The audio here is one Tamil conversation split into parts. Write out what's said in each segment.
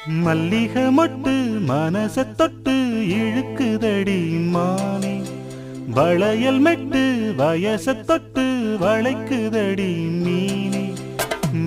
மல்லிகை மொட்டு மனச தொட்டு இழுக்குதடி மானே, வளையல் மெட்டு வயச தொட்டு வளைக்குதடி மீனே.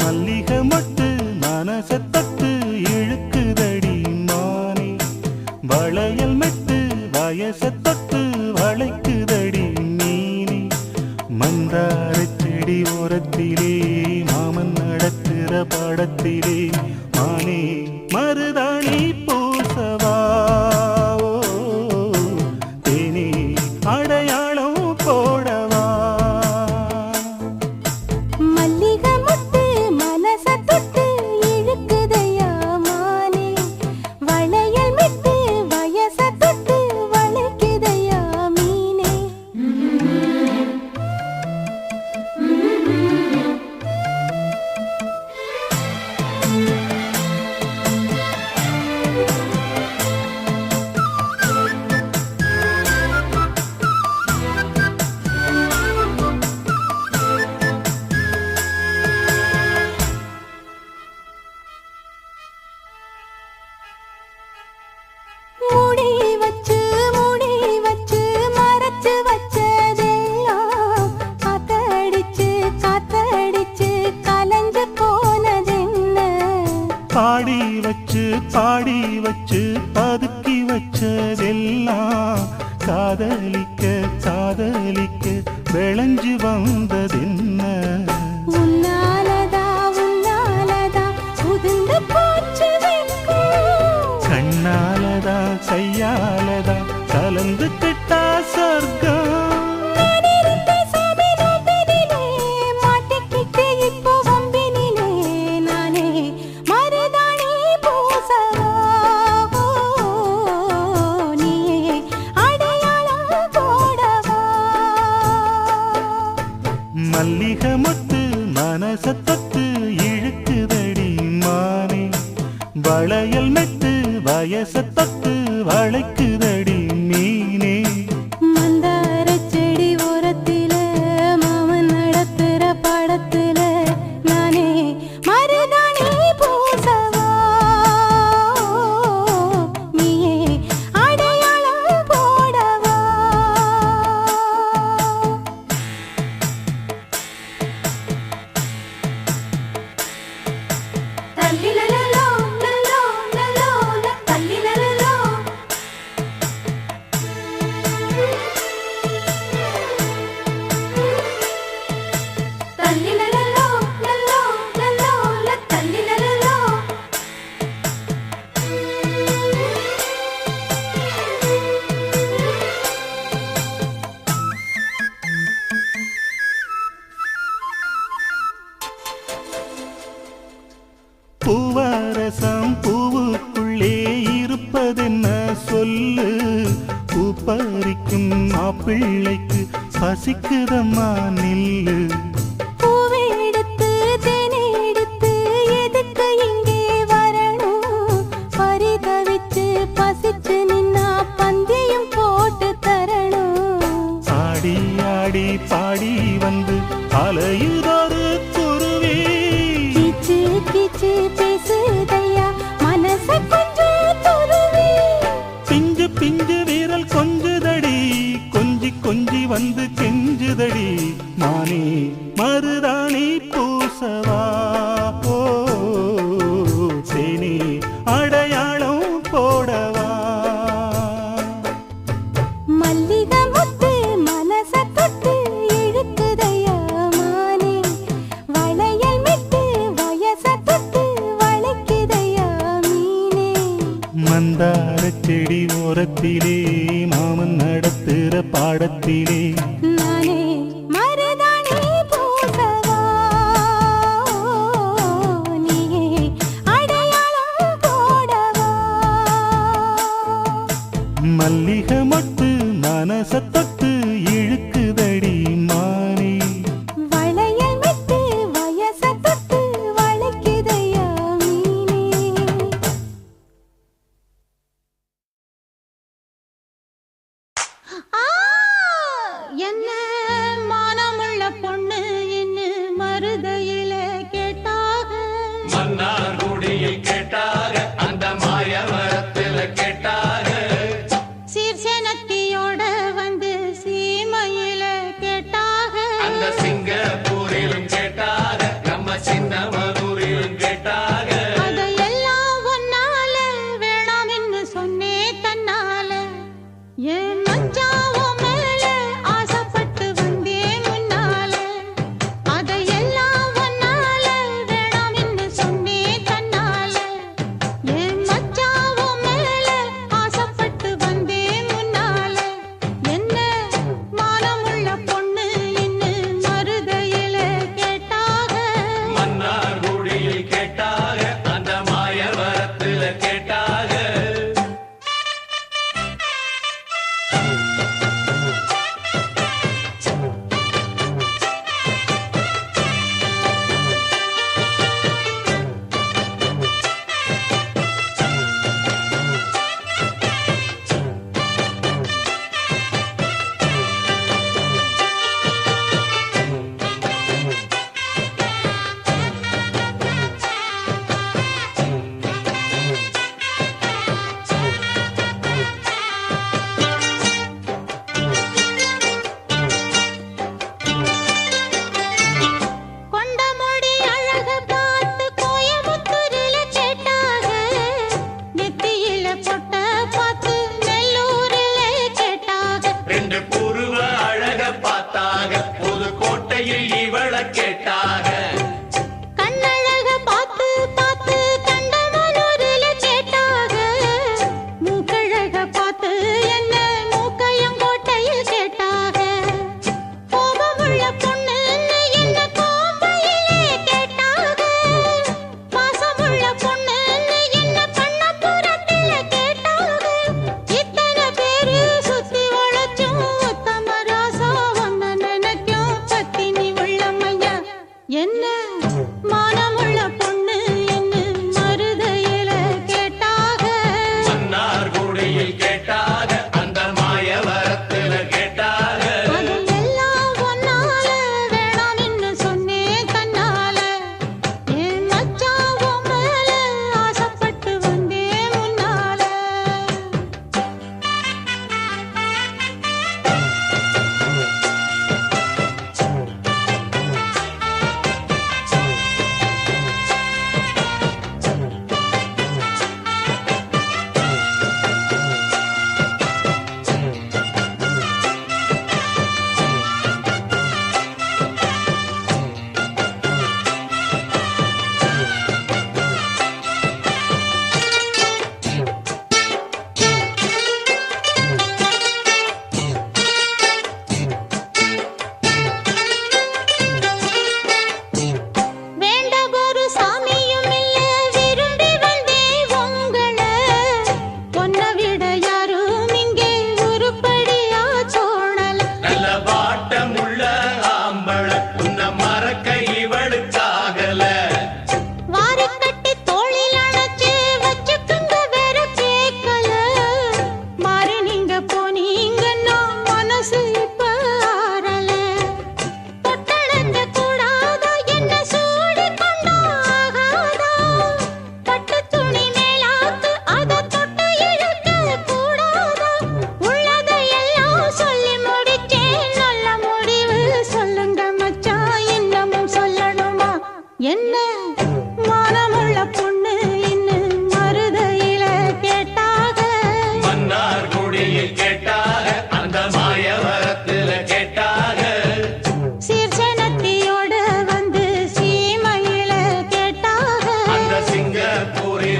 மல்லிகை மொட்டு மனச தொட்டு இழுக்குதடி மானே, வளையல் மெட்டு வயச தொட்டு வளைக்குதடி மீனே. மந்தார செடி ஓரத்திலே மாமன் நடத்துற படத்திலே மானே மருதாணி பூசவா, தேனி அடையாளம் போடவா. மல்லிகை மொட்டு மனச தொட்டு இழுக்குதையா மானே, வளையல் மெட்டு வயச தொட்டு வளைக்குதையா மீனே. மூடி வச்சு மறைச்சு வச்சதெல்லாம் காத்தடிச்சு கலஞ்சு போனதென்ன. பாடி வச்சு பதுக்கி வச்சதெல்லாம் காதலிக்க விளைஞ்சு வந்ததென்ன. உன்னாலதா உதிர்ந்து போச்சு வெட்கம். கண்ணாலதா கையாலதா கலந்து கிட்டா சொர்க்கம். நான் இருந்த சாமி நோம்பினிலே மாட்டிக்கிட்டு இப்போ வம்பினிலே நானே மருதாணி பூசவா, நீயே அடையாளம் போடவா. மல்லிகை மொட்டு மனச தொட்டு இழுக்குதடி மானே, வளையல் மெட்டு வயச தொட்டு வளைக்குதடி மீனே. மந்தார செடி ஓரத்தில மாமன் நடத்துற படத்துல நானே மருதாணி பூசவா, நீயே அடையாளம் போடவா. தல்லிலலலோ லலோ லலோ தல்லிலலலோ. தல்லிலலலோ லலோ லலோ தல்லிலலலோ. பூவரசம் பூவுக்குள்ளே இருப்பதென்ன சொல்லு, பூப்பறிக்கும் மாப்பிள்ளைக்கு பசிக்குதம்மா நில்லு. பூவெடுத்து தேனெடுத்து எதுக்கு இங்கே வரணும், பரிதவிச்சு பசிச்சு நின்னா பந்தியும் போட்டு தரணும். ஆடி ஆடி பாடி வந்து அலையுதொரு குருவி, கீச்சு கீச்சு பேசுதையா மனச கொஞ்சம் துருவி. பிஞ்சு பிஞ்சு வீரல் கொஞ்சுதடி, கொஞ்சி வந்து கெஞ்சுதடி மானே மருதாணி பூசவா, தேனி அடையாளம் போடவா. மல்லிகை மொட்டு மனச தொட்டு இழுக்குதையா மானே, வளையல் மெட்டு வயச தொட்டு வளைக்குதையா மீனே. மந்தார செடி ஓரத்திலே மாமன் நடத்துற பாடத்திலே நானே மருதாணி பூசவா, நீயே அடையாளம் போடவா. மல்லிகை மொட்டு மனச தொட்டு இழுக்குதடி மானே, வளையல் மெட்டு வயச தொட்டு வளைக்குதையா மீனே. என்ன மானமுள்ள பொண்ணு இன்னு மருதையில கேட்டாக, மன்னார் குடியில் கேட்டாக அந்த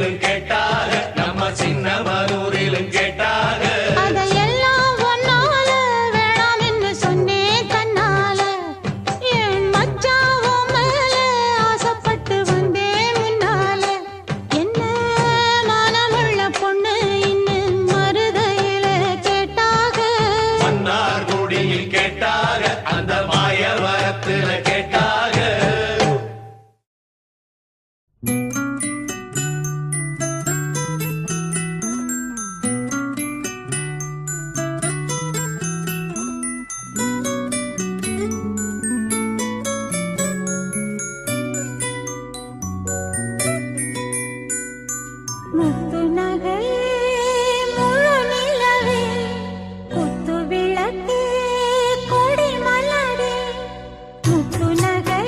மன்னூரிலும் கேட்டாக நம்ம சின்ன மனூரிலும் கேட்டாக அதையெல்லாம் ஒன்னால வேணாம் என்று சொன்னேன் தன்னால என் மச்சாவும் மேல ஆசைப்பட்டு வந்தேன் முன்னால என்ன மனமுள்ள பொண்ணு இன்னும் மருதையில கேட்டாக மன்னார் குடியில் கேட்டாக அந்த மாயவரத்துல கேட்டாக முத்து நகை முழு நிலவே குத்து விளக்கு கொடி மலரே முத்து நகை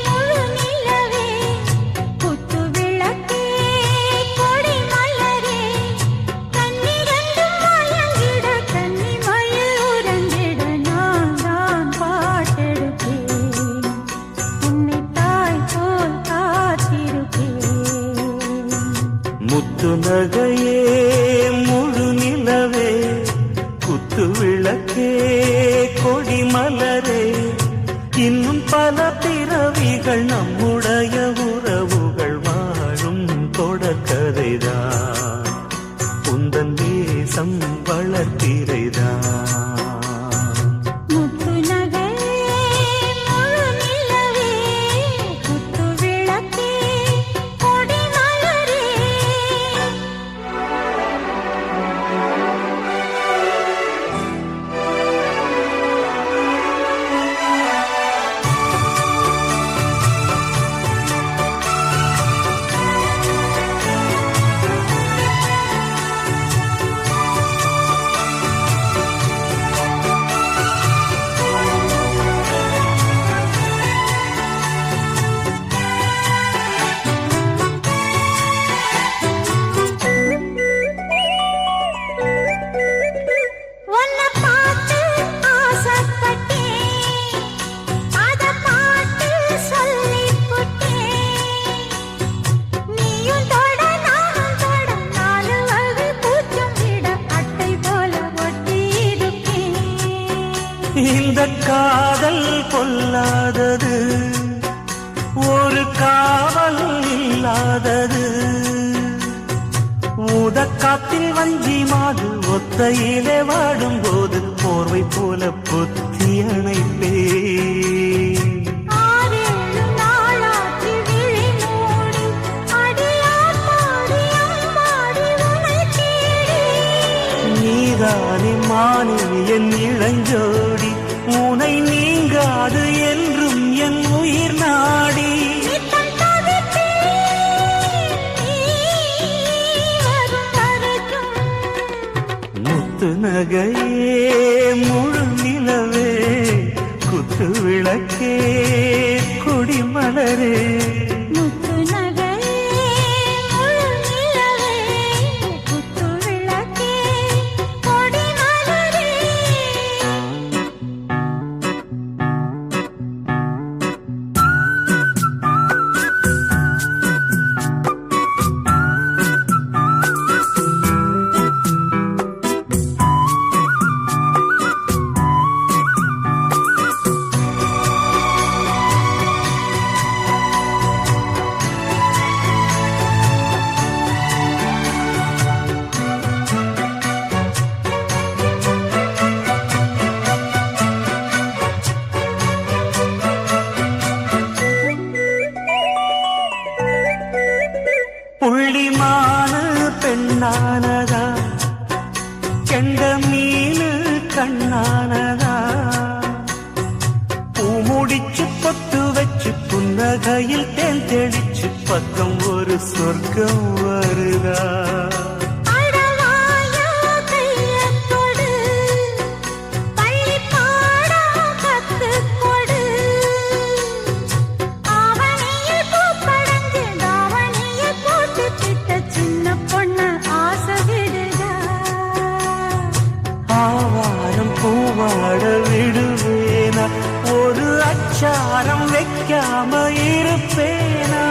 முழு நிலவே குத்து விளக்கு கொடி மலரே கண்ணிரண்டும் மயங்கிட கன்னி மயில் உறங்கிட நான் தான் பாட்டெடுப்பேன் உன்னை தாய் போல் காத்திருப்பேன் முத்து நகையே முழு நிலவே குத்து விளக்கே கொடி மலரே இன்னும் பல பிறவிகள் நம்முடைய உறவுகள் வாழும் தொடர்கதைதான் உந்தன் தேசம் வளர்த்திரைதான் முத்து நகை முழு நிலவே குத்து விளக்கே கொடி மலரே உன்னை பார்த்து ஆசைப்பட்டேன் அத பாட்டு சொல்லிப் புட்டேன் நீயும் தொட நானும் தொட நாலு வகை பூச்சும் விட அட்டை போல ஒட்டி இருப்பேன் இந்த காதல் பொல்லாதது ஒரு காவல் இல்லாதது ஊதக்காத்தில் வஞ்சி மாது ஒத்தையிலே வாடும்போது போர்வை போல புத்தி அணைப்பேன் ஆறேழு நாளாச்சு விழி மூடி அடியாத்தாடி அம்மாடி உனை தேடி நீதானே மானே என் இளஞ்சோடி உனை நீங்காது என்றும் என் உயிர் நாடி நித்தம் தவிப்பேன் நீ வரும் வரைக்கும் முத்து நகையே முழு நிலவே குத்து விளக்கே கொடி மலரே முத்து நகை முழு நிலவே குத்து விளக்கே கொடி மலரே புள்ளிமானு பெண்ணானதா கெண்ட மீனு கண்ணானதா பூமுடிச்சு பொட்டு வச்சு புன்னகையில் தேன் தெளிச்சு பக்கம் ஒரு சொர்க்கம் வருதா அடவாயா கையத் தொடு பள்ளி பாடம் கத்துக் கொடு ஆவணியில் பூப்படைஞ்சு தாவணியில் போட்டு கிட்ட சின்ன பொண்ணு ஆசை விடுதா ஆவாரம் பூவாட விடுவேனா ஒரு அச்சாரம் வைக்காம இருப்பேனா